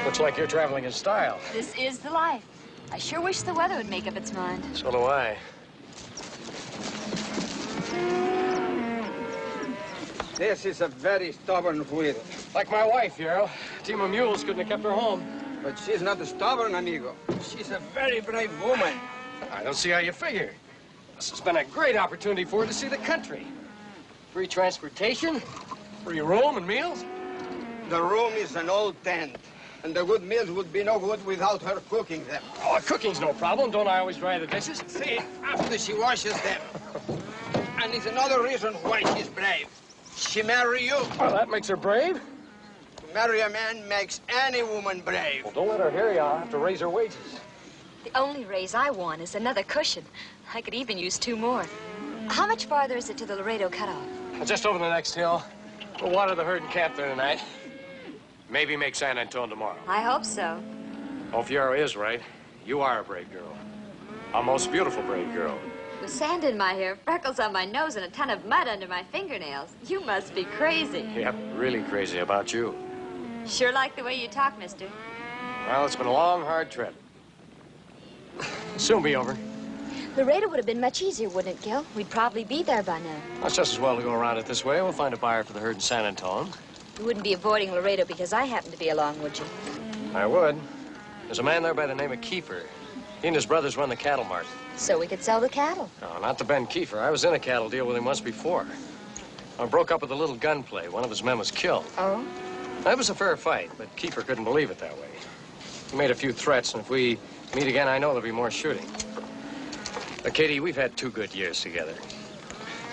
Looks like you're traveling in style. This is the life. I sure wish the weather would make up its mind. So do I. This is a very stubborn wheel. Like my wife, Yarrow. A team of mules couldn't have kept her home. But she's not stubborn, amigo. She's a very brave woman. I don't see how you figure. This has been a great opportunity for her to see the country. Free transportation, free room and meals. The room is an old tent, and the good meals would be no good without her cooking them. Oh, cooking's no problem. Don't I always dry the dishes? See, after she washes them. And it's another reason why she's brave. She marry you. Well, that makes her brave. To marry a man makes any woman brave. Well, don't let her hear you. I'll have to raise her wages. The only raise I want is another cushion. I could even use 2 more. How much farther is it to the Laredo cutoff? Just over the next hill. We'll water the herd and camp there tonight. Maybe make San Antone tomorrow. I hope so. Oh, if Yarrow is right, you are a brave girl. A most beautiful brave girl. With sand in my hair, freckles on my nose, and a ton of mud under my fingernails, you must be crazy. Yep, really crazy about you. Sure like the way you talk, mister. Well, it's been a long, hard trip. Soon be over. Laredo would have been much easier, wouldn't it, Gil? We'd probably be there by now. Well, it's just as well to go around it this way. We'll find a buyer for the herd in San Antone. You wouldn't be avoiding Laredo because I happen to be along, would you? I would. There's a man there by the name of Kiefer. He and his brothers run the cattle mart. So we could sell the cattle. No, not to Ben Kiefer. I was in a cattle deal with him once before. I broke up with a little gunplay. One of his men was killed. Oh? That was a fair fight, but Kiefer couldn't believe it that way. He made a few threats, and if we meet again, I know there'll be more shooting. But, Katie, we've had 2 good years together.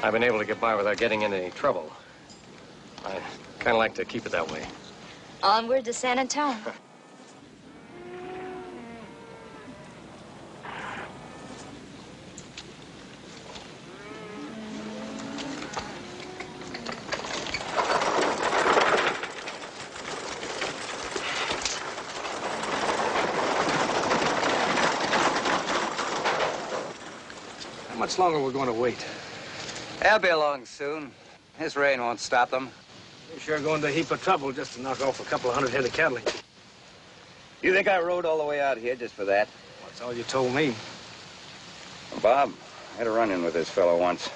I've been able to get by without getting into any trouble. I kind of like to keep it that way. Onward to San Antone. How much longer are we going to wait? They'll be along soon. This rain won't stop them. You're sure going to a heap of trouble just to knock off a couple of 100 head of cattle. You think I rode all the way out here just for that? That's all you told me. Bob, I had a run-in with this fellow once.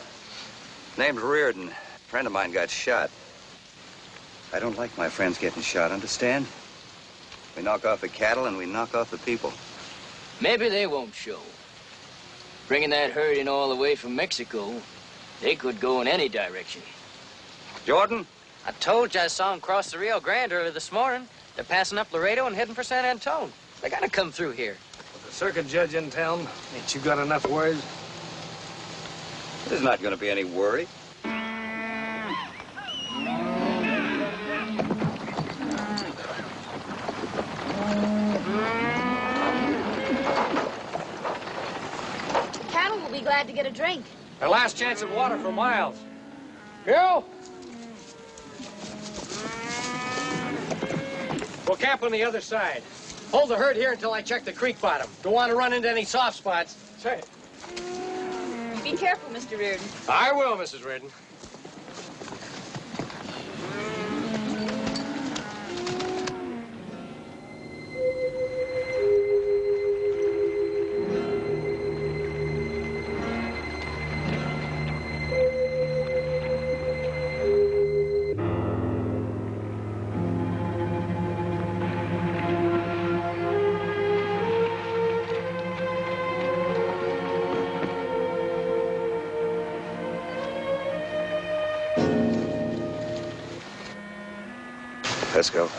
Name's Reardon. A friend of mine got shot. I don't like my friends getting shot, understand? We knock off the cattle and we knock off the people. Maybe they won't show. Bringing that herd in all the way from Mexico, they could go in any direction. Jordan? I told you I saw them cross the Rio Grande early this morning. They're passing up Laredo and heading for San Antone. They gotta come through here. With the circuit judge in town, ain't you got enough worries? There's not gonna be any worry. Cattle will be glad to get a drink. Our last chance of water for miles. Hero! We'll camp on the other side. Hold the herd here until I check the creek bottom. Don't want to run into any soft spots. Say it. Be careful, Mr. Reardon. I will, Mrs. Reardon. Let's go.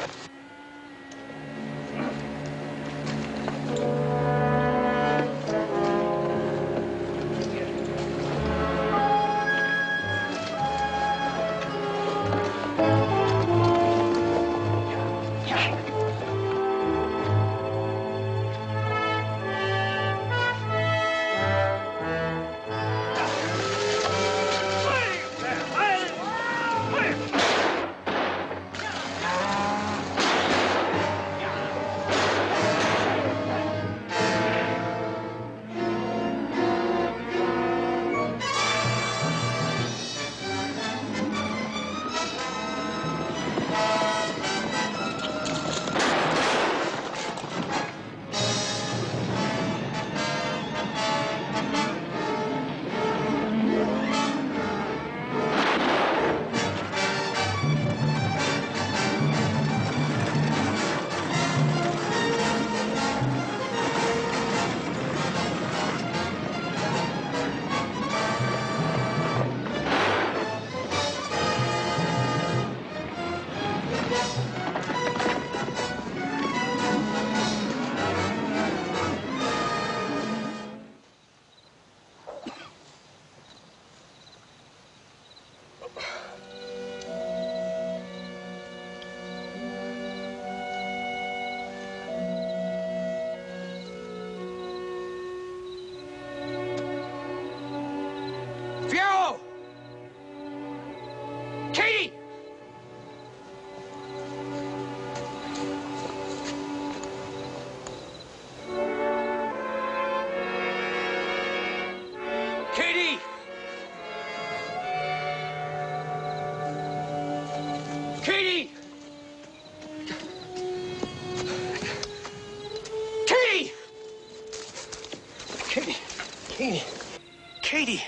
Katie. Katie.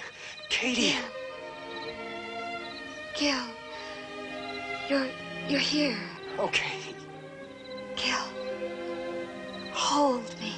Katie. Gil. You're here. Okay. Gil. Hold me.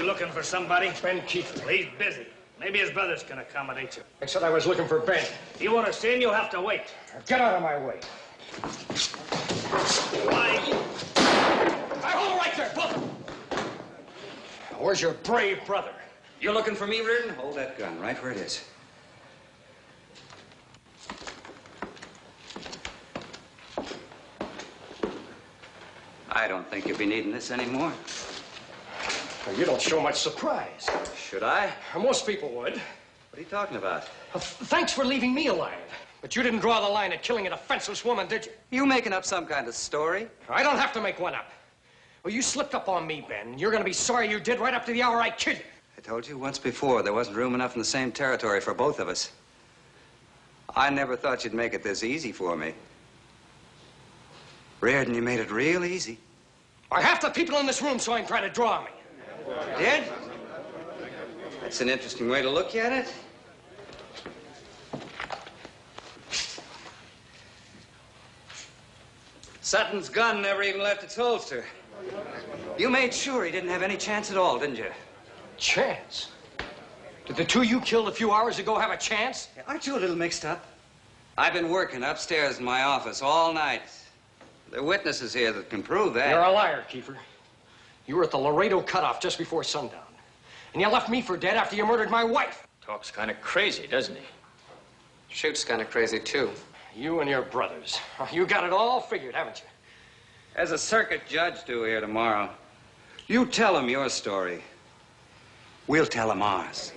Looking for somebody? Ben Kiefer. Well, he's busy. Maybe his brothers can accommodate you. I said I was looking for Ben. If you want to see him, you'll have to wait. Get out of my way. Why? I hold right there, both of them. Where's your brave brother? You're looking for me, Reardon? Hold that gun right where it is. I don't think you'll be needing this anymore. Well, you don't show much surprise. Should I? Most people would. What are you talking about? Thanks for leaving me alive. But you didn't draw the line at killing a defenseless woman, did you? You making up some kind of story? I don't have to make one up. Well, you slipped up on me, Ben. You're going to be sorry you did right up to the hour I killed you. I told you once before there wasn't room enough in the same territory for both of us. I never thought you'd make it this easy for me. Reardon, you made it real easy. Or half the people in this room saw him try to draw me. Did? That's an interesting way to look at it. Sutton's gun never even left its holster. You made sure he didn't have any chance at all, didn't you? Chance? Did the two you killed a few hours ago have a chance? Aren't you a little mixed up? I've been working upstairs in my office all night. There are witnesses here that can prove that. You're a liar, Kiefer. You were at the Laredo cutoff just before sundown. And you left me for dead after you murdered my wife. Talks kind of crazy, doesn't he? Shoot's kind of crazy, too. You and your brothers. You got it all figured, haven't you? As a circuit judge due here tomorrow, you tell him your story. We'll tell him ours.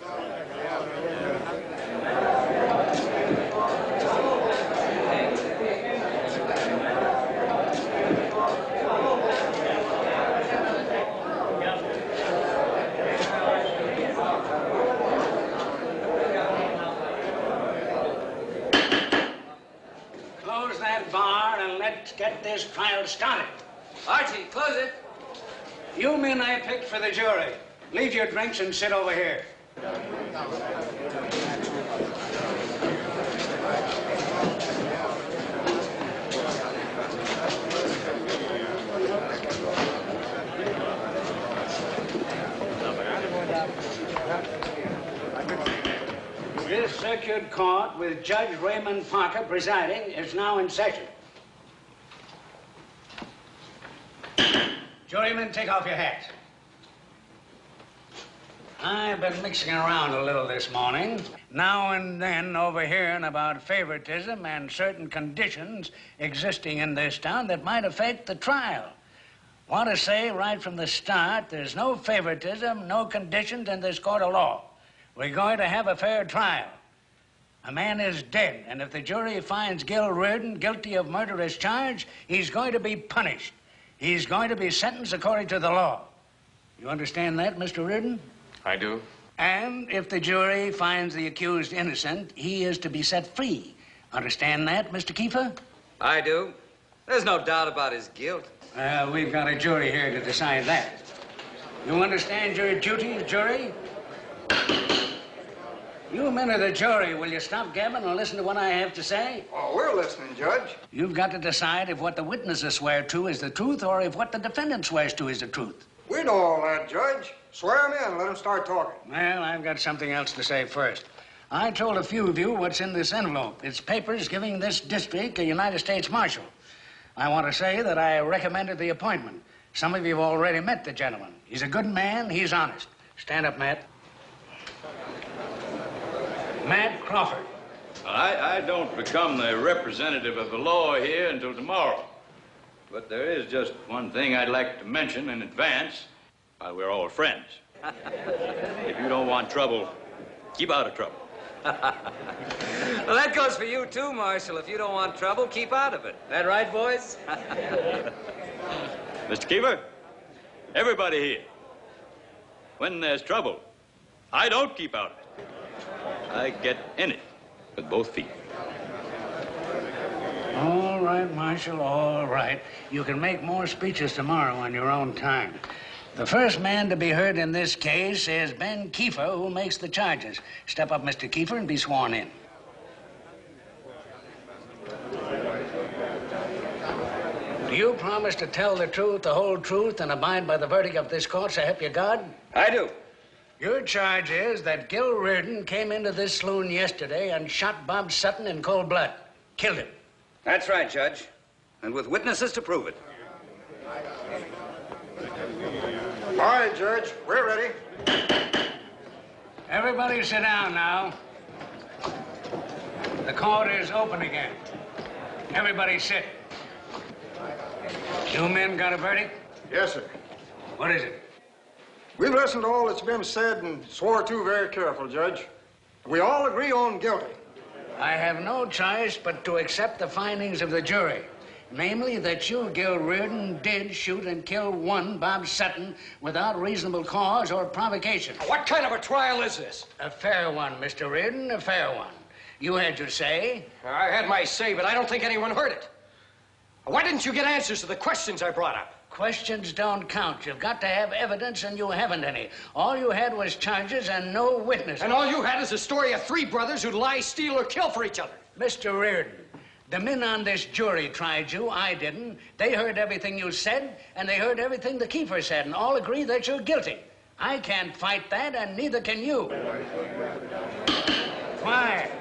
Close that bar and let's get this trial started. Archie, close it. You men I picked for the jury. Leave your drinks and sit over here. This circuit court, with Judge Raymond Parker presiding, is now in session. Jurymen, take off your hats. I've been mixing around a little this morning, now and then overhearing about favoritism and certain conditions existing in this town that might affect the trial. Want to say right from the start, there's no favoritism, no conditions in this court of law. We're going to have a fair trial. A man is dead, and if the jury finds Gil Reardon guilty of murderous charge, he's going to be punished. He's going to be sentenced according to the law. You understand that, Mr. Reardon? I do. And if the jury finds the accused innocent, he is to be set free. Understand that, Mr. Kiefer? I do. There's no doubt about his guilt. We've got a jury here to decide that. You understand your duties, jury? You men of the jury, will you stop gabbing and listen to what I have to say? Oh, we're listening, Judge. You've got to decide if what the witnesses swear to is the truth or if what the defendant swears to is the truth. We know all that, Judge. Swear 'em in and let 'em start talking. Well, I've got something else to say first. I told a few of you what's in this envelope. It's papers giving this district a United States Marshal. I want to say that I recommended the appointment. Some of you have already met the gentleman. He's a good man. He's honest. Stand up, Matt. Matt Crawford. I don't become the representative of the law here until tomorrow. But there is just one thing I'd like to mention in advance while we're all friends. If you don't want trouble, keep out of trouble. Well, that goes for you, too, Marshal. If you don't want trouble, keep out of it. That right, boys? Mr. Keeper, everybody here. When there's trouble, I don't keep out of it. I get in it with both feet. All right, Marshal, all right. You can make more speeches tomorrow on your own time. The first man to be heard in this case is Ben Kiefer, who makes the charges. Step up, Mr. Kiefer, and be sworn in. Do you promise to tell the truth, the whole truth, and abide by the verdict of this court, so help you God? I do. Your charge is that Gil Reardon came into this saloon yesterday and shot Bob Sutton in cold blood. Killed him. That's right, Judge. And with witnesses to prove it. All right, Judge. We're ready. Everybody sit down now. The court is open again. Everybody sit. You men got a verdict? Yes, sir. What is it? We've listened to all that's been said and swore to very careful, Judge. We all agree on guilty. I have no choice but to accept the findings of the jury. Namely, that you, Gil Reardon, did shoot and kill one Bob Sutton without reasonable cause or provocation. What kind of a trial is this? A fair one, Mr. Reardon, a fair one. You had your say. I had my say, but I don't think anyone heard it. Why didn't you get answers to the questions I brought up? Questions don't count. You've got to have evidence, and you haven't any. All you had was charges and no witnesses. And all you had is a story of three brothers who'd lie, steal, or kill for each other. Mr. Reardon, the men on this jury tried you. I didn't. They heard everything you said, and they heard everything the Kiefer said, and all agree that you're guilty. I can't fight that, and neither can you. Quiet.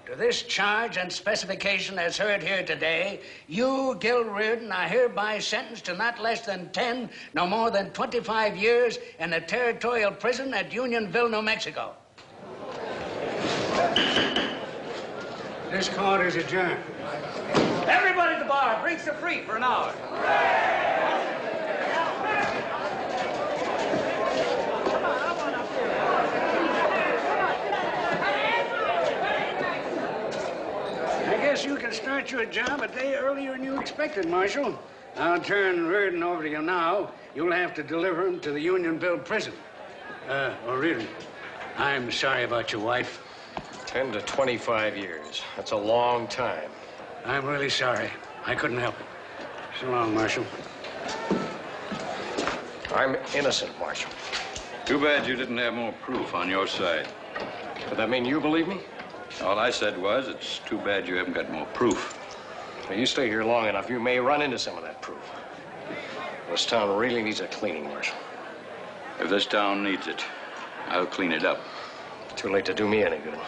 To this charge and specification as heard here today, you, Gil Reardon, are hereby sentenced to not less than 10, no more than 25 years in a territorial prison at Unionville, New Mexico. This court is adjourned. Everybody at the bar, drinks are free for an hour. I guess you can start your job a day earlier than you expected, Marshal. I'll turn Reardon over to you now. You'll have to deliver him to the Unionville prison. Reardon, I'm sorry about your wife. 10 to 25 years. That's a long time. I'm really sorry. I couldn't help it. So long, Marshal. I'm innocent, Marshal. Too bad you didn't have more proof on your side. Does that mean you believe me? All I said was, it's too bad you haven't got more proof. Well, you stay here long enough, you may run into some of that proof. This town really needs a cleaning, Marshal. If this town needs it, I'll clean it up. Too late to do me any good.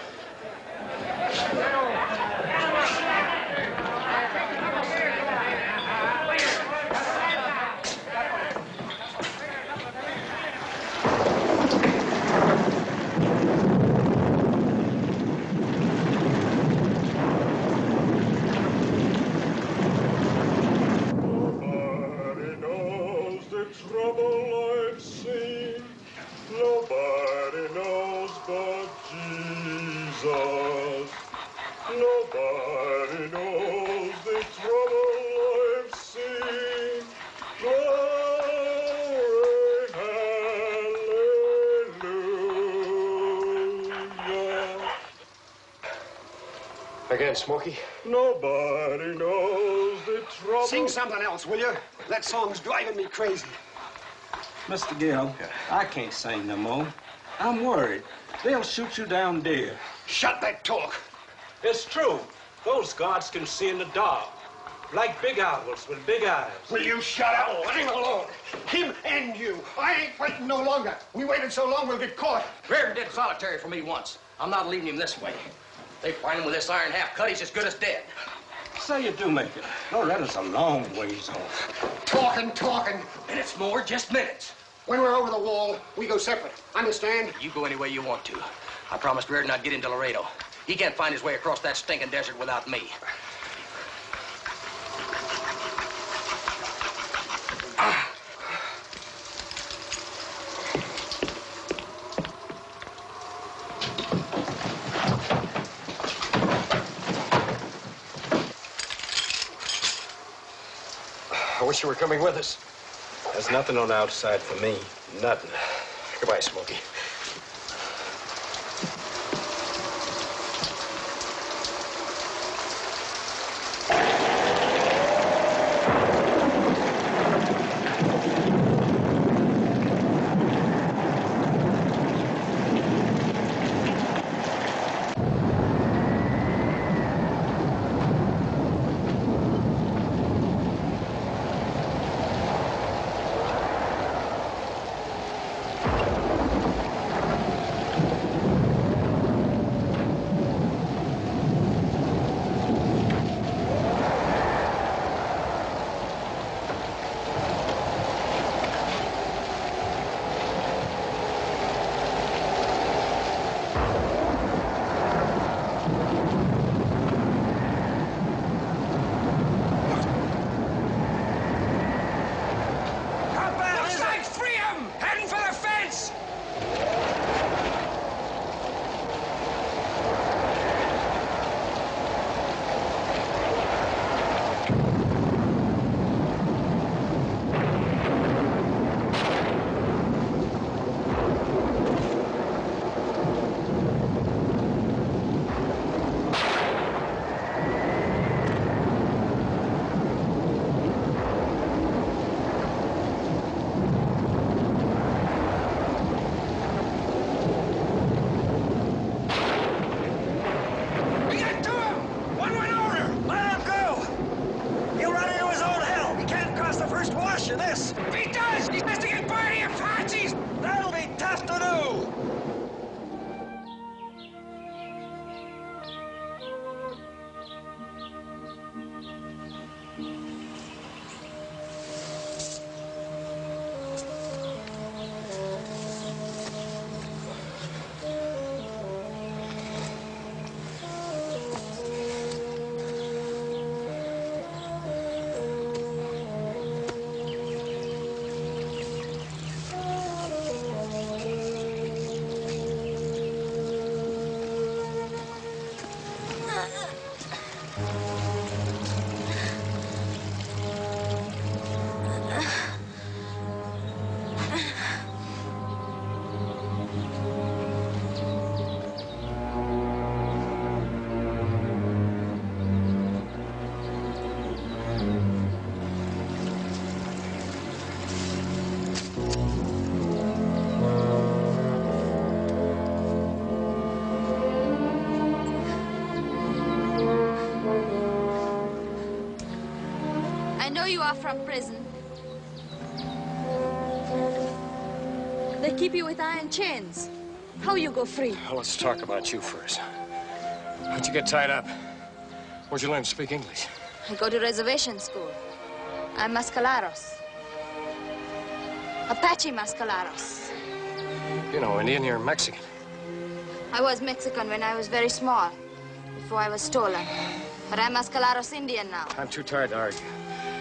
Again, Smokey. Nobody knows the trouble. Sing something else, will you? That song's driving me crazy. Mr. Gill, I can't sing no more. I'm worried. They'll shoot you down dead. Shut that talk. It's true. Those guards can see in the dark. Like big owls with big eyes. Will you shut up? Oh, let him alone. Him and you. I ain't fighting no longer. We waited so long, we'll get caught. Reardon did solitary for me once. I'm not leaving him this way. They find him with this iron half cut, he's as good as dead. Say you do make it. Laredo's a long ways off. Talking. Minutes more, just minutes. When we're over the wall, we go separate. Understand? You go any way you want to. I promised Reardon I'd get into Laredo. He can't find his way across that stinking desert without me. promised you were coming with us. There's nothing on the outside for me. Nothing. Goodbye, Smokey. I know you are from prison. They keep you with iron chains. How you go free? Well, let's talk about you first. How'd you get tied up? Where'd you learn to speak English? I go to reservation school. I'm Mascalaros. Apache Mascalaros. You know, Indian, you're Mexican. I was Mexican when I was very small, before I was stolen. But I'm Mascalaros Indian now. I'm too tired to argue.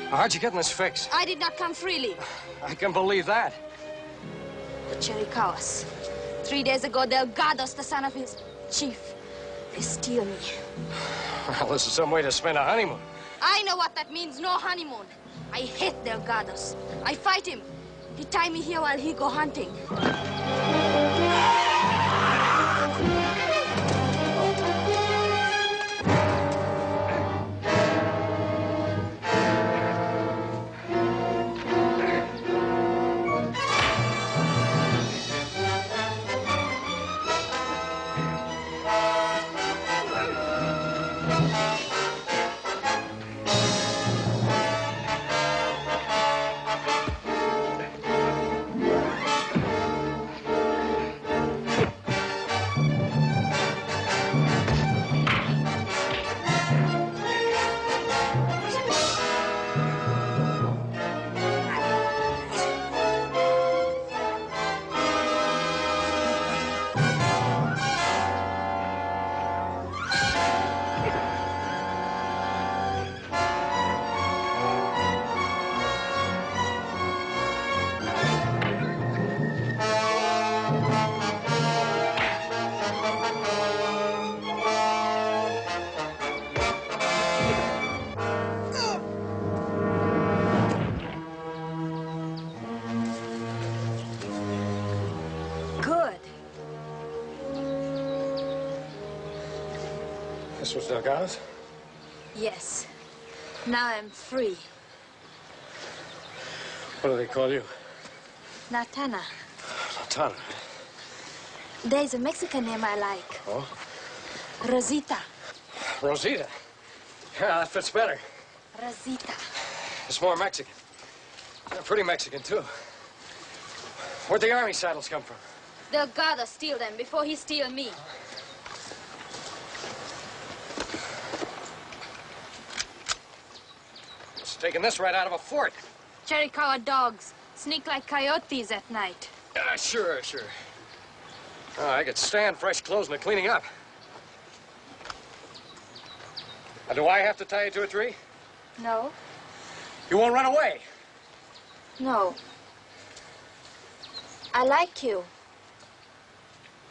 How'd you get in this fix? I did not come freely. I can believe that. The Chiricahuas. 3 days ago, Delgados, the son of his chief, they steal me. Well, this is some way to spend a honeymoon. I know what that means, no honeymoon. I hate Delgados. I fight him. He tie me here while he go hunting. This was Delgado's? Yes. Now I'm free. What do they call you? Natana. Latana. There's a Mexican name I like. Oh? Rosita. Rosita. Yeah, that fits better. Rosita. It's more Mexican. They're pretty Mexican, too. Where'd the army saddles come from? Delgado steal them before he steal me. It's taking this right out of a fort. Chiricahua dogs sneak like coyotes at night. Sure. Oh, I could stand fresh clothes and the cleaning up. Now, do I have to tie you to a tree? No. You won't run away? No. I like you.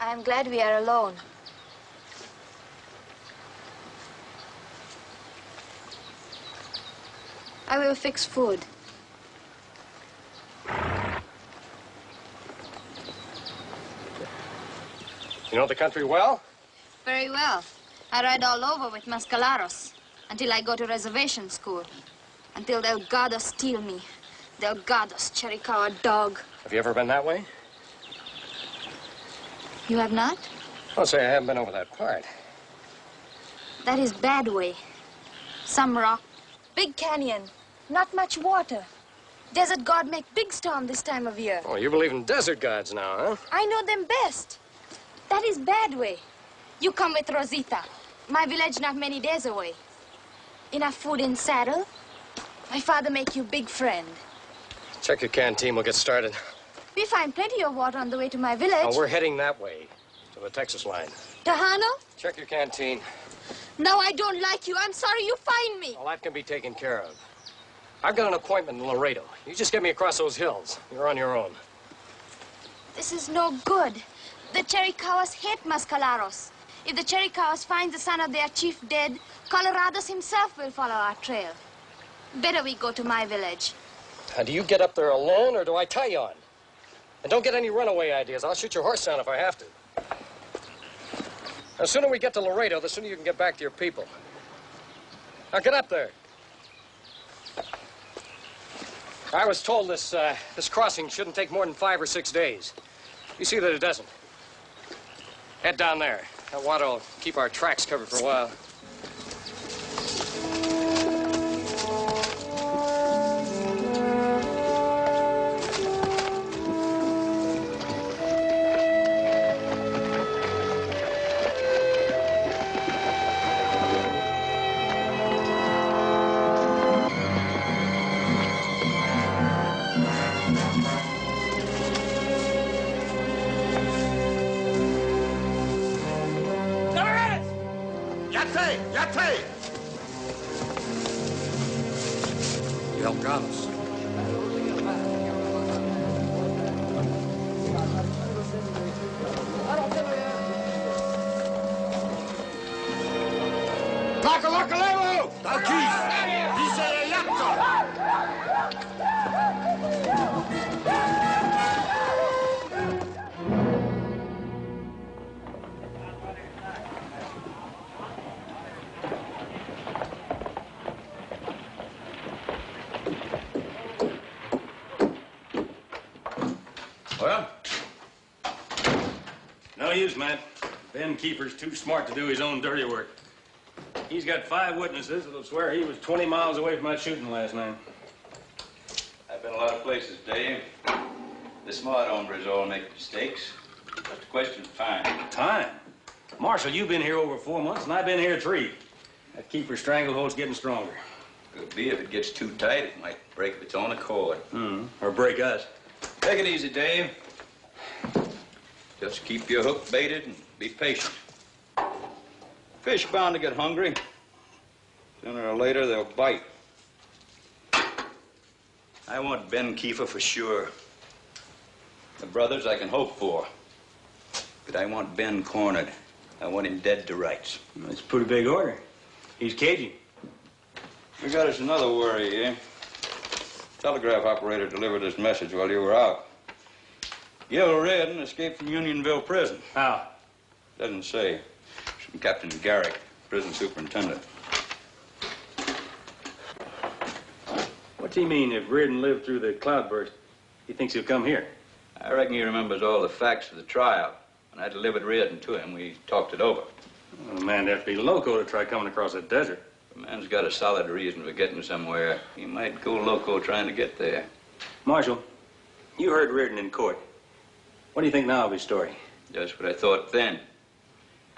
I'm glad we are alone. I will fix food. You know the country well? Very well. I ride all over with mascaleros until I go to reservation school. Until Delgado steal me. Delgado's Chiricahua dog. Have you ever been that way? You have not? I'll say I haven't been over that part. That is bad way. Some rock. Big canyon. Not much water. Desert god make big storm this time of year. Oh, you believe in desert gods now, huh? I know them best. That is bad way. You come with Rosita. My village not many days away. Enough food in saddle. My father make you big friend. Check your canteen, we'll get started. We find plenty of water on the way to my village. Oh, we're heading that way, to the Texas line. Tejano? Check your canteen. No, I don't like you. I'm sorry you find me. Well, that can be taken care of. I've got an appointment in Laredo. You just get me across those hills. You're on your own. This is no good. The Chiricahuas hate mascaleros. If the Chiricahuas find the son of their chief dead, Colorado's himself will follow our trail. Better we go to my village. Now, do you get up there alone, or do I tie you on? And don't get any runaway ideas. I'll shoot your horse down if I have to. The sooner we get to Laredo, the sooner you can get back to your people. Now, get up there. I was told this crossing shouldn't take more than 5 or 6 days. You see that it doesn't. Head down there. That water will keep our tracks covered for a while. Delgado's. Levo! Aquí! Dice el acto! Well, no use, Matt. Ben Keefer's too smart to do his own dirty work. He's got 5 witnesses that'll swear he was 20 miles away from that shooting last night. I've been a lot of places, Dave. The smart hombres all make mistakes. Just a question of time. Time? Marshal, you've been here over 4 months, and I've been here 3. That Keefer stranglehold's getting stronger. Could be if it gets too tight, it might break of its own accord. Or break us. Take it easy, Dave. Just keep your hook baited and be patient. Fish bound to get hungry. Sooner or later, they'll bite. I want Ben Kiefer for sure. The brothers I can hope for. But I want Ben cornered. I want him dead to rights. That's a pretty big order. He's Cajun. We got us another worry, eh? Telegraph operator delivered this message while you were out. Gil Reardon escaped from Unionville prison. How? Doesn't say. From Captain Garrick. Prison superintendent. What's he mean if Reardon lived through the cloudburst? He thinks he'll come here. I reckon he remembers all the facts of the trial. When I delivered Reardon to him, we talked it over. Well, the man'd have to be loco to try coming across that desert. If a man's got a solid reason for getting somewhere, he might go loco trying to get there. Marshal, you heard Reardon in court. What do you think now of his story? Just what I thought then.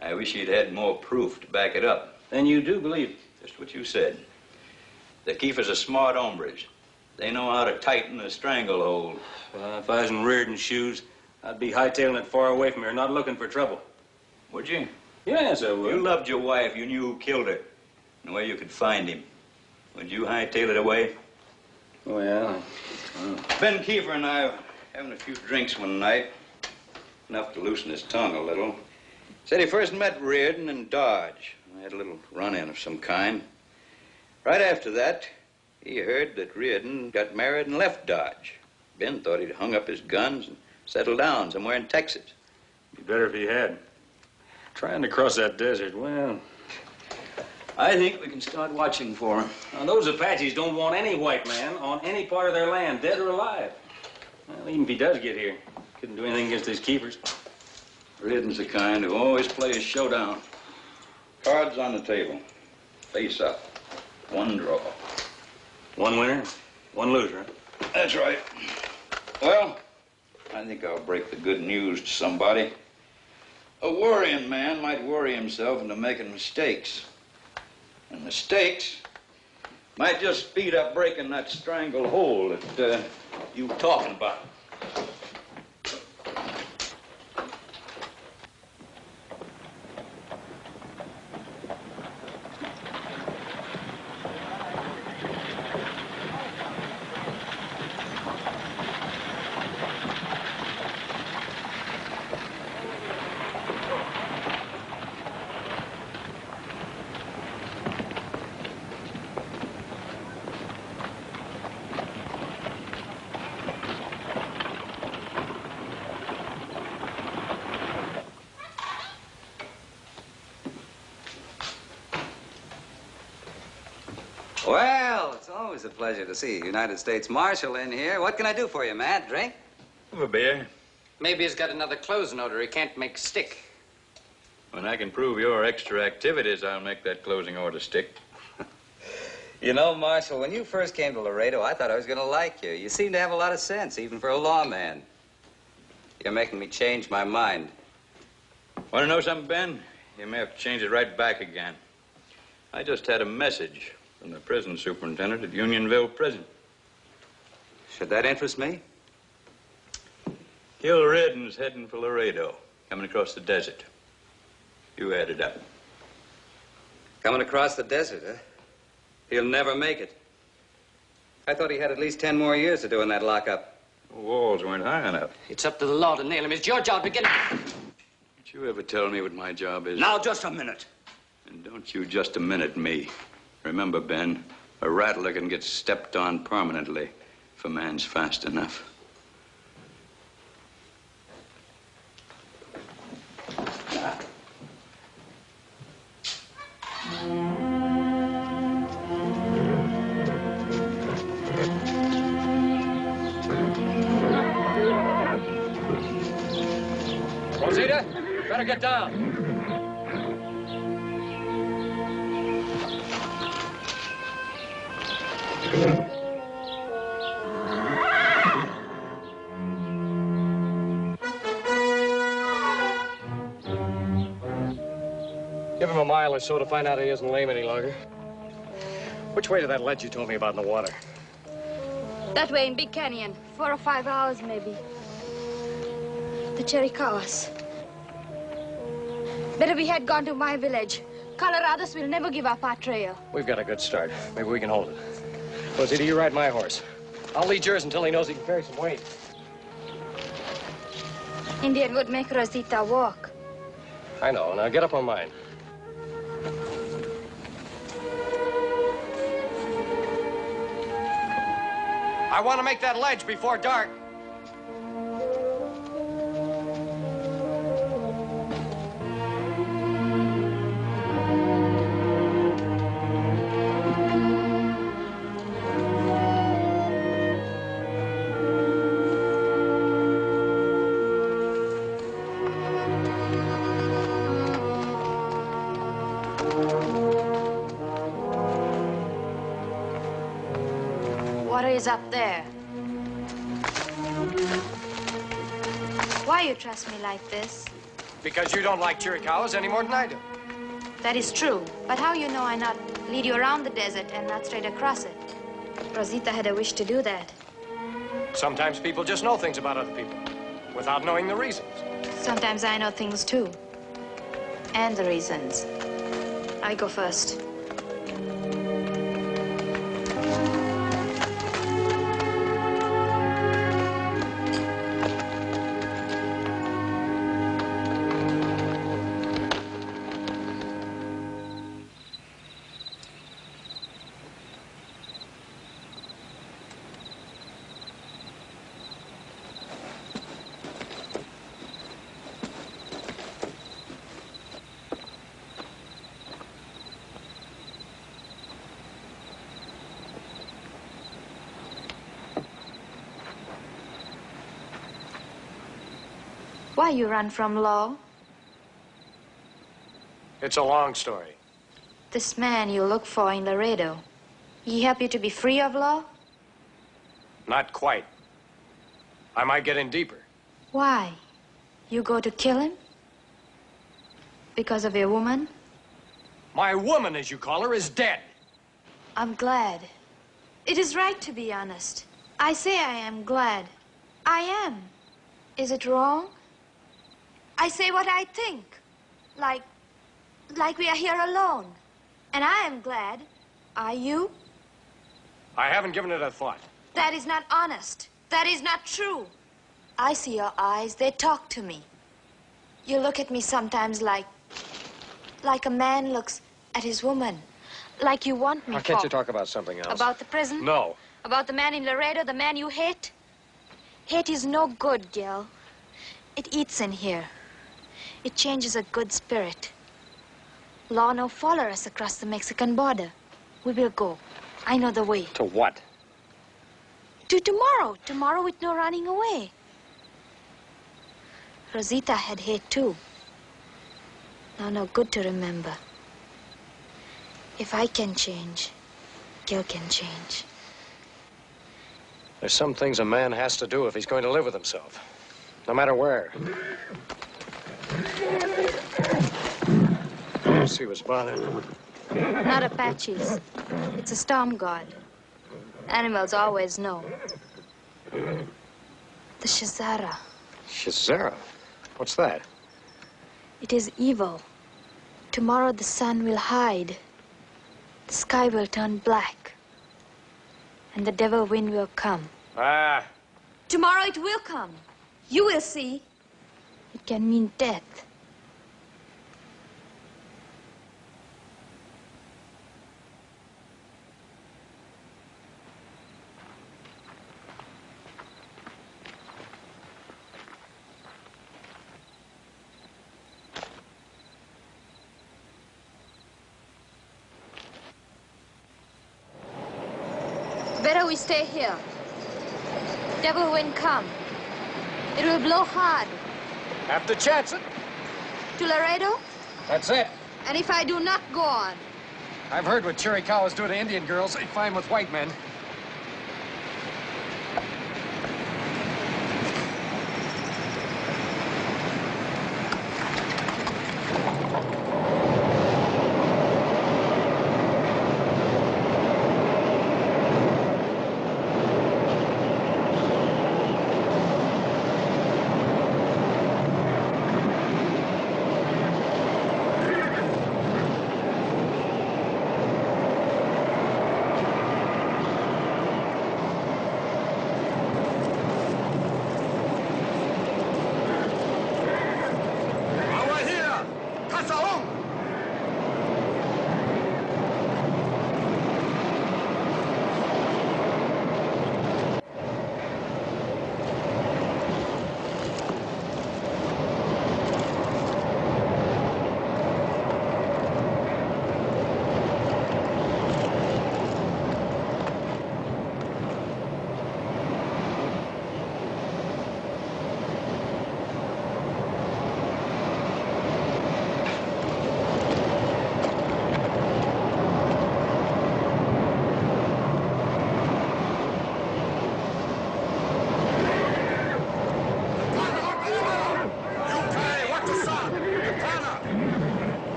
I wish he'd had more proof to back it up. Then you do believe? Just what you said. The Keefers are smart hombres. They know how to tighten a stranglehold. Well, if I was in Reardon's shoes, I'd be hightailing it far away from here, not looking for trouble. Would you? Yes, I would. You loved your wife. You knew who killed her. And where you could find him. Would you hightail it away? Well, Ben Kiefer and I were having a few drinks one night. Enough to loosen his tongue a little. Said he first met Reardon in Dodge. They had a little run-in of some kind. Right after that, he heard that Reardon got married and left Dodge. Ben thought he'd hung up his guns and settled down somewhere in Texas. Be better if he had. Trying to cross that desert, well... I think we can start watching for him. Now, those Apaches don't want any white man on any part of their land, dead or alive. Well, even if he does get here, couldn't do anything against these keepers. Reardon's the kind who always plays showdown. Cards on the table. Face up. One draw. One winner, one loser. That's right. Well, I think I'll break the good news to somebody. A worrying man might worry himself into making mistakes. And mistakes might just speed up breaking that stranglehold that you were talking about. Well, it's always a pleasure to see a United States Marshal in here. What can I do for you, Matt? Drink? Have a beer. Maybe he's got another closing order he can't make stick. When I can prove your extra activities, I'll make that closing order stick. You know, Marshal, when you first came to Laredo, I thought I was going to like you. You seem to have a lot of sense, even for a lawman. You're making me change my mind. Want to know something, Ben? You may have to change it right back again. I just had a message from the prison superintendent at Unionville Prison. Should that interest me? Gil Reardon's heading for Laredo, coming across the desert. You add it up. Coming across the desert, huh? He'll never make it. I thought he had at least 10 more years to do in that lockup. The walls weren't high enough. It's up to the law to nail him. It's your job to get him. Don't you ever tell me what my job is? Now, just a minute. And don't you just a minute me. Remember, Ben, a rattler can get stepped on permanently if a man's fast enough. Rosita, better get down. Give him a mile or so to find out he isn't lame any longer. Which way to that ledge you told me about in the water? That way in Big Canyon. 4 or 5 hours, maybe. The Chiricahuas. Better we had gone to my village. Colorados will never give up our trail. We've got a good start. Maybe we can hold it. Rosita, you ride my horse. I'll lead yours until he knows he can carry some weight. Indian would make Rosita walk. I know. Now get up on mine. I want to make that ledge before dark. Mother is up there. Why you trust me like this? Because you don't like Chiricahuas any more than I do. That is true. But how you know I not lead you around the desert and not straight across it? Rosita had a wish to do that. Sometimes people just know things about other people without knowing the reasons. Sometimes I know things too. And the reasons. I go first. Why you run from law? It's a long story. This man you look for in Laredo, he help you to be free of law? Not quite. I might get in deeper. Why? You go to kill him? Because of your woman? My woman, as you call her, is dead. I'm glad. It is right to be honest. I say I am glad. I am. Is it wrong? I say what I think. Like we are here alone. And I am glad. Are you? I haven't given it a thought. That is not honest. That is not true. I see your eyes. They talk to me. You look at me sometimes like a man looks at his woman. Like you want me Why can't you talk about something else? About the prison? No. About the man in Laredo, the man you hate? Hate is no good, Gil. It eats in here. It changes a good spirit. Law no follow us across the Mexican border. We will go. I know the way. To what? To tomorrow. Tomorrow with no running away. Rosita had hate too. Now no good to remember. If I can change, Gil can change. There's some things a man has to do if he's going to live with himself. No matter where. Let's see what's bothering him. Not Apaches. It's a storm god. Animals always know. The Shazara. Shazara? What's that? It is evil. Tomorrow the sun will hide. The sky will turn black. And the devil wind will come. Ah. Tomorrow it will come. You will see. It can mean death. Better we stay here. Devil wind come. It will blow hard. Have to chance it. To Laredo? That's it. And if I do not go on? I've heard what Chiricahuas do to Indian girls. They find with white men.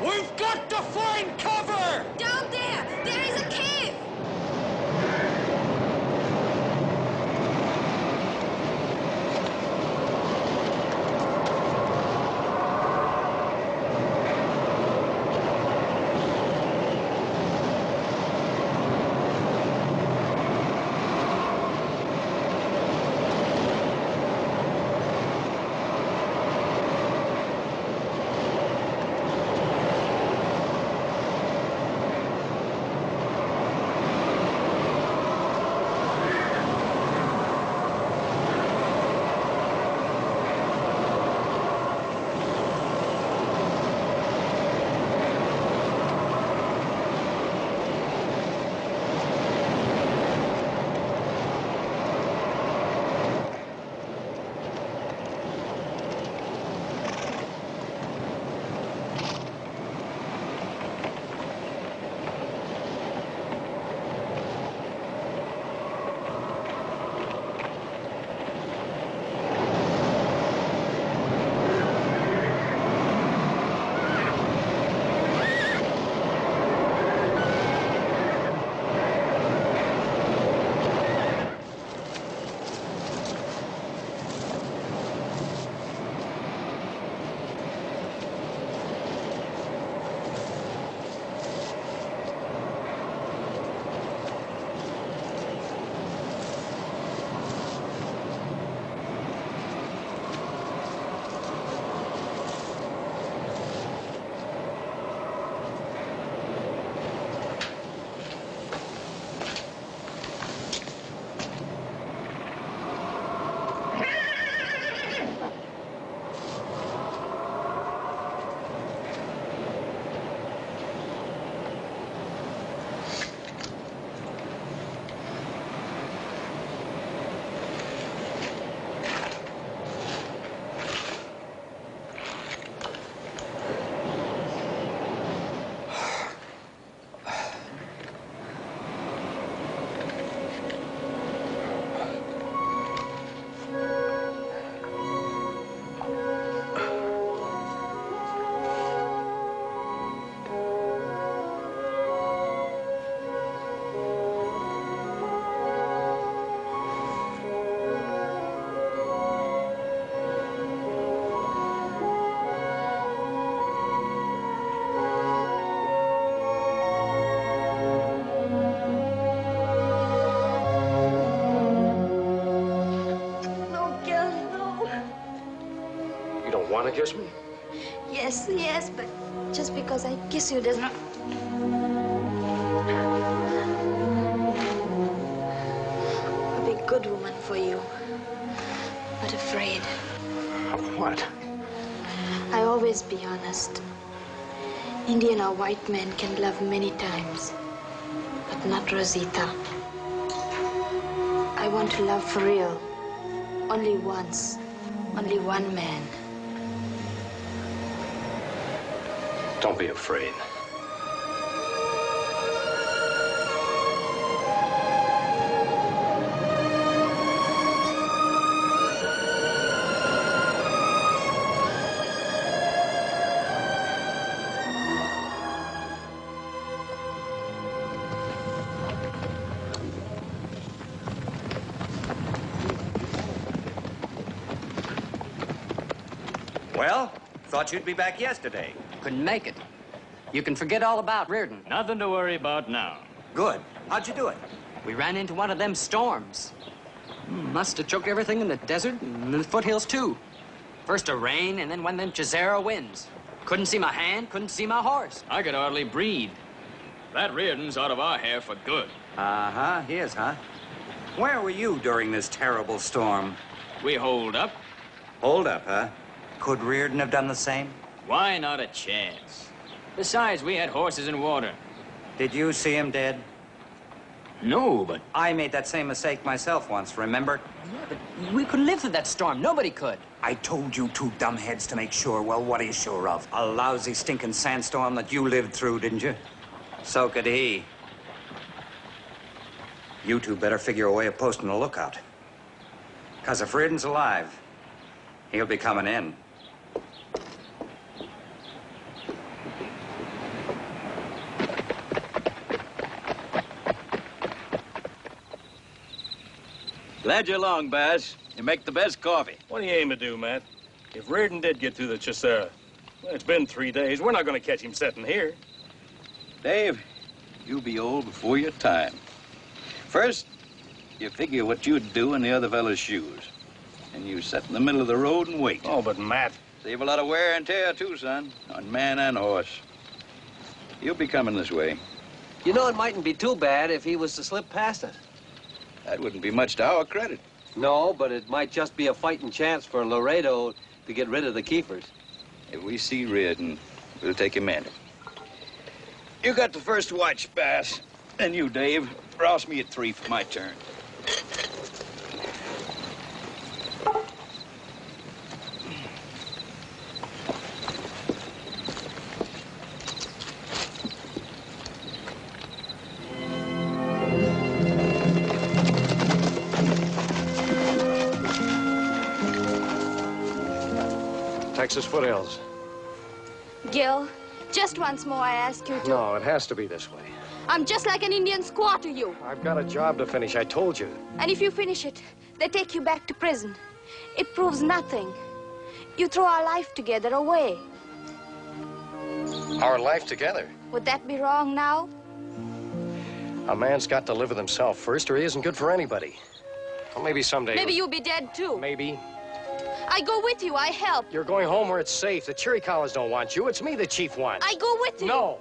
We've got to find cover! Down there! There is a cave! Want to kiss me? Yes, yes, but just because I kiss you does not... I'll be a good woman for you, but afraid. Of what? I always be honest. Indian or white men can love many times, but not Rosita. I want to love for real. Only once. Only one man. Don't be afraid. Well, thought you'd be back yesterday. Couldn't make it. You can forget all about Reardon. Nothing to worry about now. Good. How'd you do it? We ran into one of them storms. Must have choked everything in the desert and the foothills, too. First a rain, and then one of them Chizera winds. Couldn't see my hand, couldn't see my horse. I could hardly breathe. That Reardon's out of our hair for good. Uh-huh, he is, huh? Where were you during this terrible storm? We holed up. Hold up, huh? Could Reardon have done the same? Why not a chance? Besides, we had horses and water. Did you see him dead? No, but... I made that same mistake myself once, remember? Yeah, but we couldn't live through that storm. Nobody could. I told you two dumbheads to make sure. Well, what are you sure of? A lousy, stinking sandstorm that you lived through, didn't you? So could he. You two better figure a way of posting a lookout. Because if Reardon's alive, he'll be coming in. Glad you're along, Bass. You make the best coffee. What do you aim to do, Matt? If Reardon did get through the Chisara, well, it's been 3 days. We're not going to catch him sitting here. Dave, you'll be old before your time. First, you figure what you'd do in the other fellow's shoes. And you sit in the middle of the road and wait. Oh, but Matt... Save a lot of wear and tear, too, son, on man and horse. You'll be coming this way. You know, it mightn't be too bad if he was to slip past us. That wouldn't be much to our credit. No, but it might just be a fighting chance for Laredo to get rid of the Keefers. If we see Reardon, we'll take him in. You got the first watch, Bass. And you, Dave, rouse me at 3 for my turn. Texas foothills. Gil, just once more I ask you to... No, it has to be this way. I'm just like an Indian squaw to you. I've got a job to finish, I told you. And if you finish it, they take you back to prison. It proves nothing. You throw our life together away. Our life together? Would that be wrong now? A man's got to live with himself first, or he isn't good for anybody. Well, maybe someday... Maybe you'll be dead, too. Maybe. I go with you. I help. You're going home where it's safe. The Chiricahuas don't want you. It's me the chief wants. I go with you. No.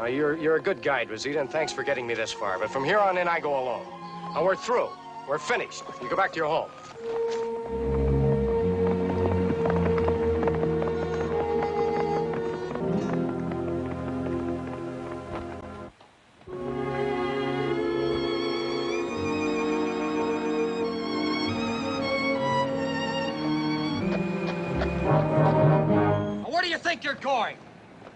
You're a good guide, Rosita, and thanks for getting me this far. But from here on in, I go alone. And we're through. We're finished. You go back to your home. Where do you think you're going?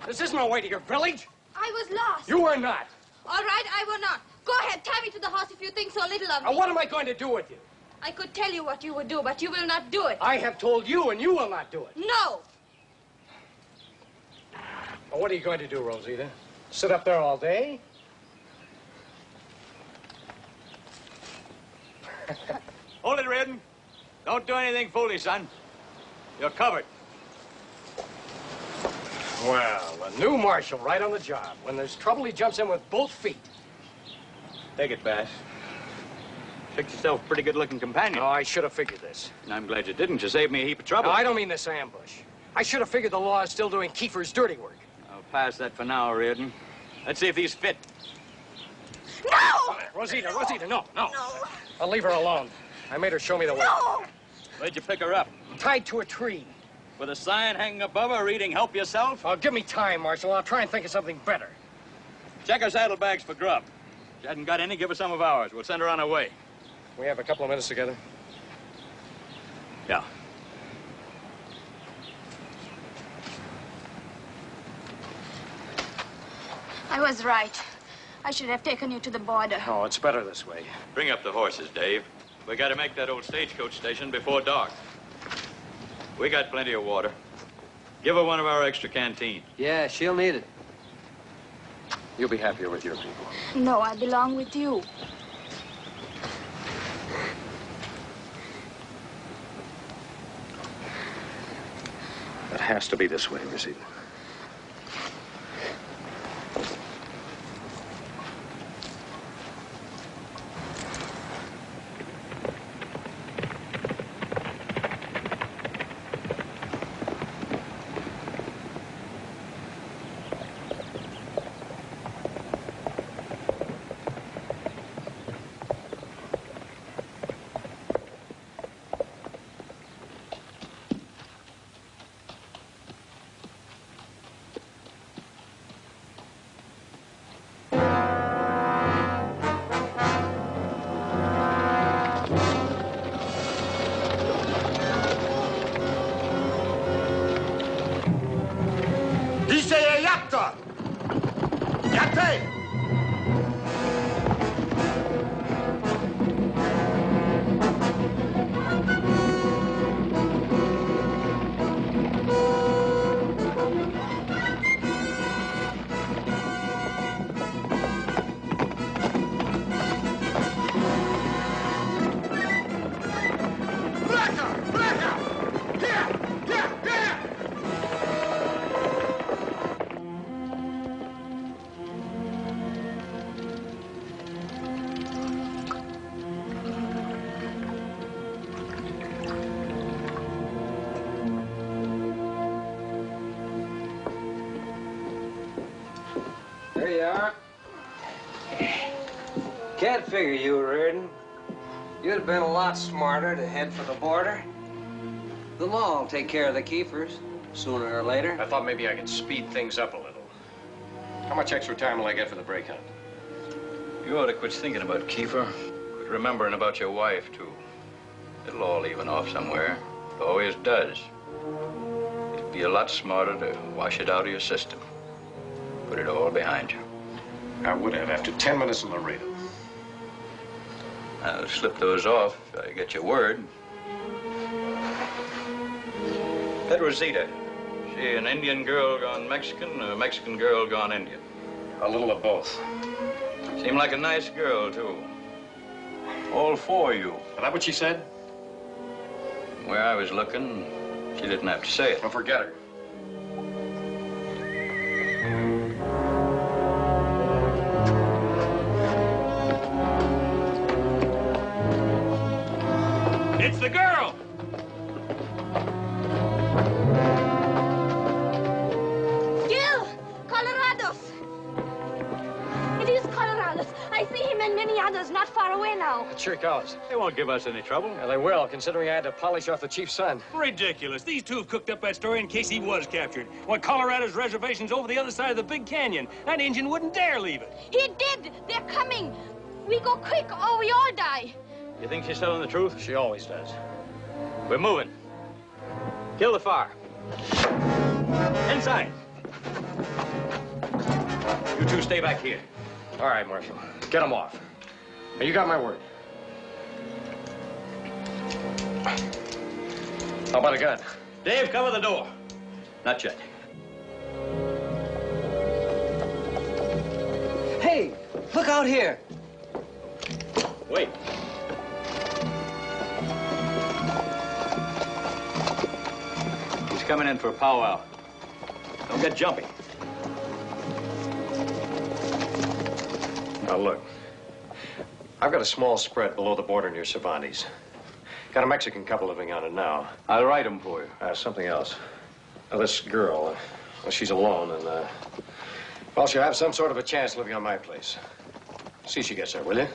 This isn't no way to your village. I was lost. You were not. All right, I will not. Go ahead, tie me to the horse if you think so little of me. Now, what am I going to do with you? I could tell you what you would do, but you will not do it. I have told you, and you will not do it. No. Well, what are you going to do, Rosita? Sit up there all day? Hold it, Reardon. Don't do anything foolish, son. You're covered. Well, a new marshal right on the job. When there's trouble, he jumps in with both feet. Take it, Bass. Picked yourself a pretty good-looking companion. Oh, I should have figured this. I'm glad you didn't. You saved me a heap of trouble. No, I don't mean this ambush. I should have figured the law is still doing Kiefer's dirty work. I'll pass that for now, Reardon. Let's see if he's fit. No! Rosita, no. I'll leave her alone. I made her show me the way. No! Where'd you pick her up? Tied to a tree. With a sign hanging above her reading, "Help yourself"? Oh, give me time, Marshal. I'll try and think of something better. Check her saddlebags for grub. If she hasn't got any, give her some of ours. We'll send her on her way. We have a couple of minutes together. Yeah. I was right. I should have taken you to the border. Oh, it's better this way. Bring up the horses, Dave. We got to make that old stagecoach station before dark. We got plenty of water. Give her one of our extra canteens. Yeah, she'll need it. You'll be happier with your people. No, I belong with you. It has to be this way, Rosita. you are. Can't figure you, Reardon. You'd have been a lot smarter to head for the border. The law will take care of the keepers, sooner or later. I thought maybe I could speed things up a little. How much extra time will I get for the break hunt? You ought to quit thinking about Kiefer. Quit remembering about your wife, too. It'll all even off somewhere. It always does. It'd be a lot smarter to wash it out of your system. Put it all behind you. I would have after 10 minutes in Laredo. I'll slip those off if I get your word. That Rosita. She an Indian girl gone Mexican or a Mexican girl gone Indian? A little of both. Seemed like a nice girl, too. All for you. Is that what she said? Where I was looking, she didn't have to say it. Don't forget her. It's the girl! Gil! Colorados! It is Colorados. I see him and many others not far away now. The Chiricahuas. They won't give us any trouble. Yeah, they will, considering I had to polish off the chief's son. Ridiculous. These two have cooked up that story in case he was captured. What, Colorado's reservation's over the other side of the big canyon. That Indian wouldn't dare leave it. He did! They're coming! We go quick or we all die. You think she's telling the truth? She always does. We're moving. Kill the fire. Inside. You two stay back here. All right, Marshal. Get them off. Hey, you got my word. How about a gun? Dave, cover the door. Not yet. Hey, look out here. Wait. He's coming in for a powwow. Don't get jumpy. Now, look. I've got a small spread below the border near Cervantes. Got a Mexican couple living on it now. I'll write him for you. Something else. Now, this girl, well, she's alone, and, well, she'll have some sort of a chance living on my place. See she gets there, will you?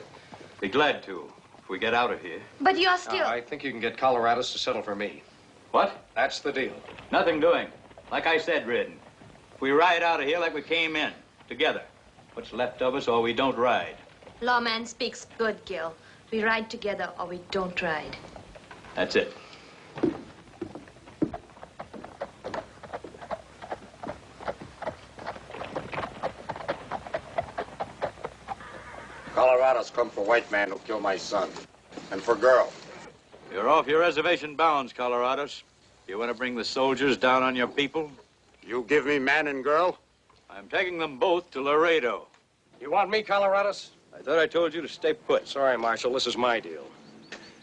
Be glad to, if we get out of here. But you're still... I think you can get Colorados to settle for me. What? That's the deal. Nothing doing. Like I said, Reardon. If we ride out of here like we came in, together. What's left of us, or we don't ride. Lawman speaks good, Gil. We ride together or we don't ride. That's it. Colorado's come for white man who killed my son. And for girl. You're off your reservation bounds, Colorados. You want to bring the soldiers down on your people? You give me man and girl? I'm taking them both to Laredo. You want me, Colorados? I thought I told you to stay put. Sorry, Marshal, this is my deal.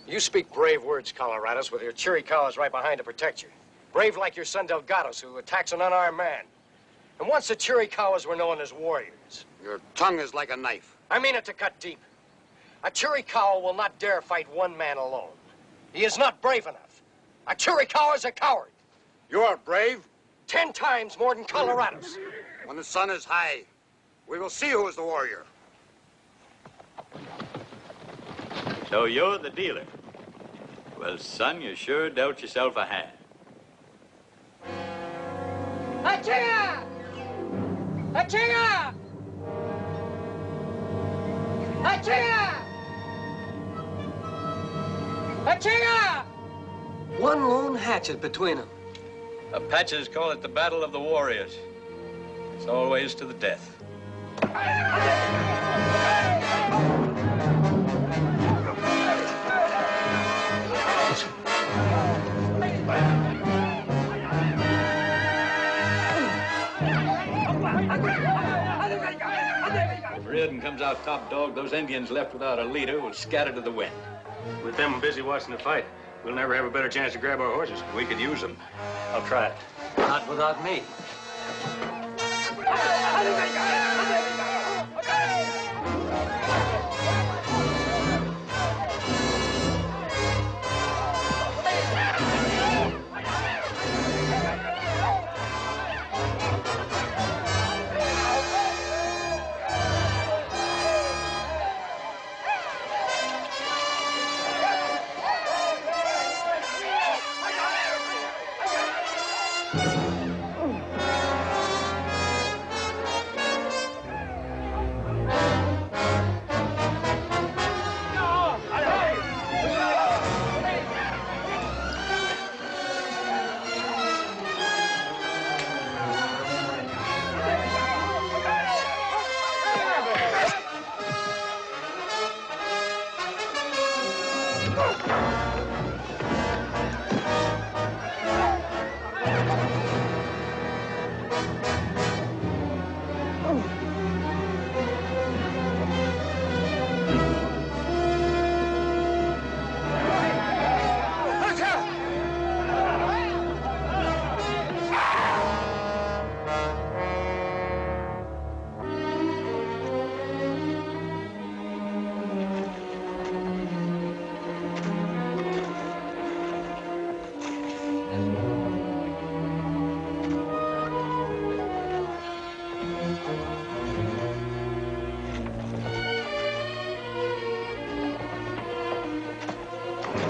You speak brave words, Colorados, with your Chiricahuas right behind to protect you. Brave like your son Delgados, who attacks an unarmed man. And once the Chiricahuas were known as warriors. Your tongue is like a knife. I mean it to cut deep. A Chiricahua will not dare fight one man alone. He is not brave enough. A Chiricahua is a coward. You are brave? 10 times more than Colorados. When the sun is high, we will see who is the warrior. So you're the dealer. Well, son, you sure dealt yourself a hand. Achinga! Achinga! Achinga! Achinga! One lone hatchet between them. Apaches call it the Battle of the Warriors. It's always to the death. If Reardon comes out top dog, those Indians left without a leader will scatter to the wind. With them busy watching the fight, we'll never have a better chance to grab our horses. We could use them. I'll try it. Not without me.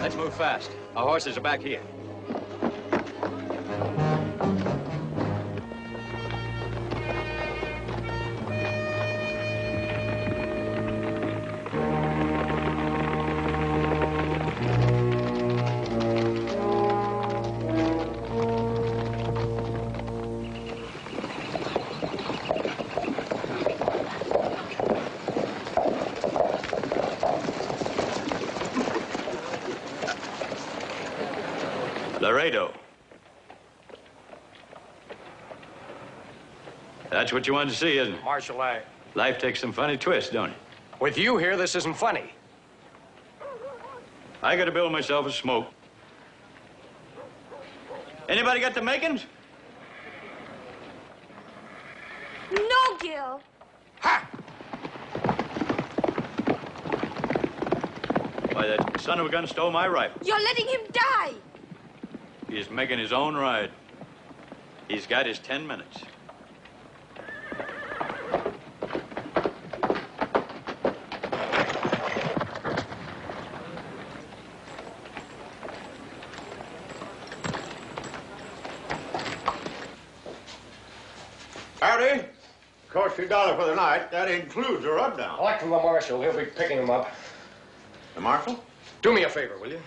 Let's move fast. Our horses are back here. Laredo. That's what you wanted to see, isn't it? Marshal, Life takes some funny twists, don't it? with you here, this isn't funny. I gotta build myself a smoke. Anybody got the makings? No, Gil. Why, that son of a gun stole my rifle. You're letting him die. He's making his own ride. He's got his 10 minutes. Howdy. Cost you $1 for the night. That includes a rubdown. Collect from the marshal. He'll be picking them up. The marshal? Do me a favor, will you?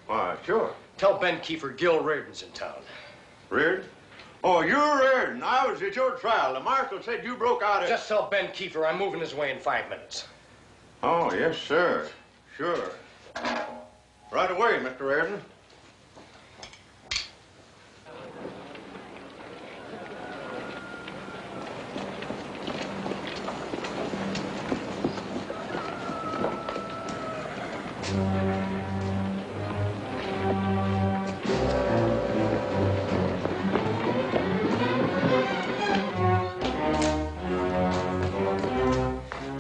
Why, sure. Tell Ben Kiefer Gil Reardon's in town. Reardon? Oh, you're Reardon. I was at your trial. The marshal said you broke out of... Just tell Ben Kiefer I'm moving his way in 5 minutes. Oh, yes, sir. Sure. Right away, Mr. Reardon.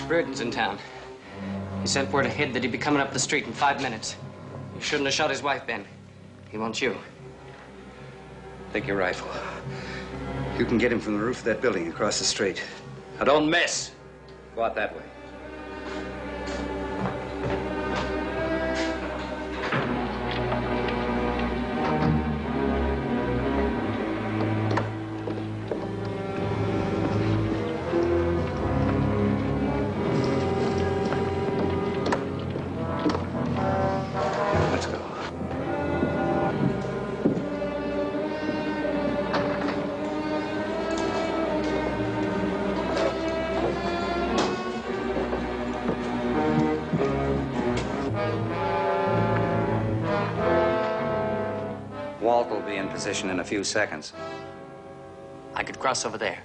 Reardon's in town. He sent word ahead that he'd be coming up the street in 5 minutes. He shouldn't have shot his wife, Ben. He wants you. Take your rifle. You can get him from the roof of that building across the street. Now, don't miss. Go out that way. Let's go. Walt will be in position in a few seconds. I could cross over there.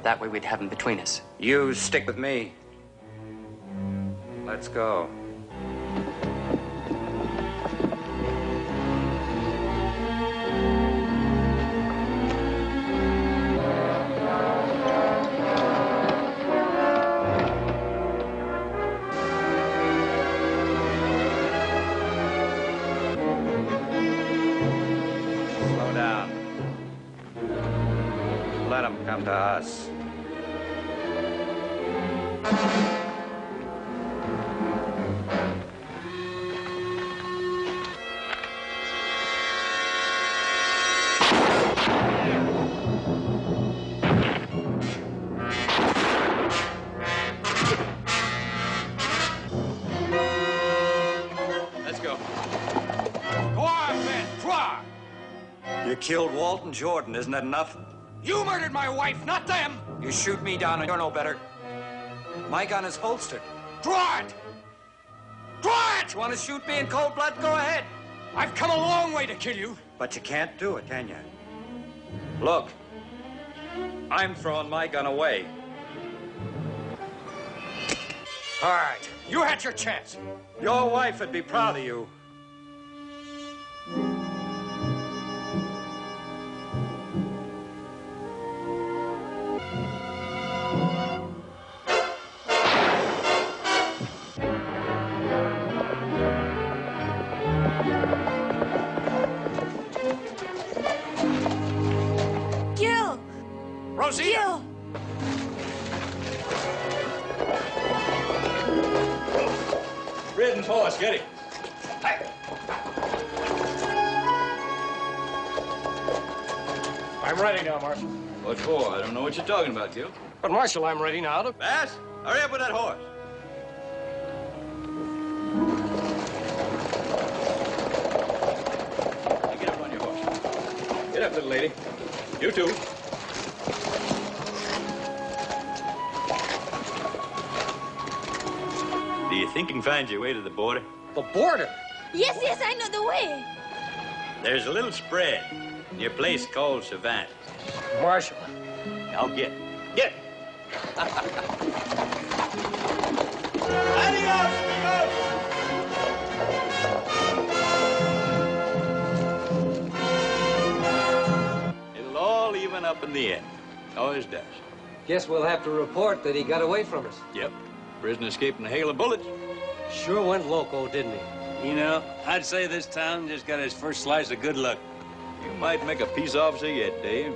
That way we'd have him between us. You stick with me. Let's go. Slow down. Let them come to us. Let's go. Go on, Ben. Try. You killed Walton Jordan, isn't that enough? You murdered my wife, not them. You shoot me down and you're no better. My gun is holstered. Draw it. Draw it! You want to shoot me in cold blood? Go ahead. I've come a long way to kill you. But you can't do it, can you? Look, I'm throwing my gun away. All right. You had your chance. Your wife would be proud of you. Gil. Rosie. Gil. Reardon's horse, get him. I'm ready now, Marshal. What for? I don't know what you're talking about, Gil. But, Marshal, I'm ready now to... Bass, hurry up with that horse. Now get up on your horse. Get up, little lady. You too. Do you think you can find your way to the border? The border? Yes, yes, I know the way. There's a little spread near a place called Savannah. Marshal. Now get. Get! Adios, amigos! It'll all even up in the end. Always does. Guess we'll have to report that he got away from us. Yep. Prisoner escaped in a hail of bullets. Sure went loco, didn't he? You know, I'd say this town just got his first slice of good luck. You might make a peace officer yet, Dave.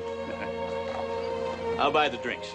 I'll buy the drinks.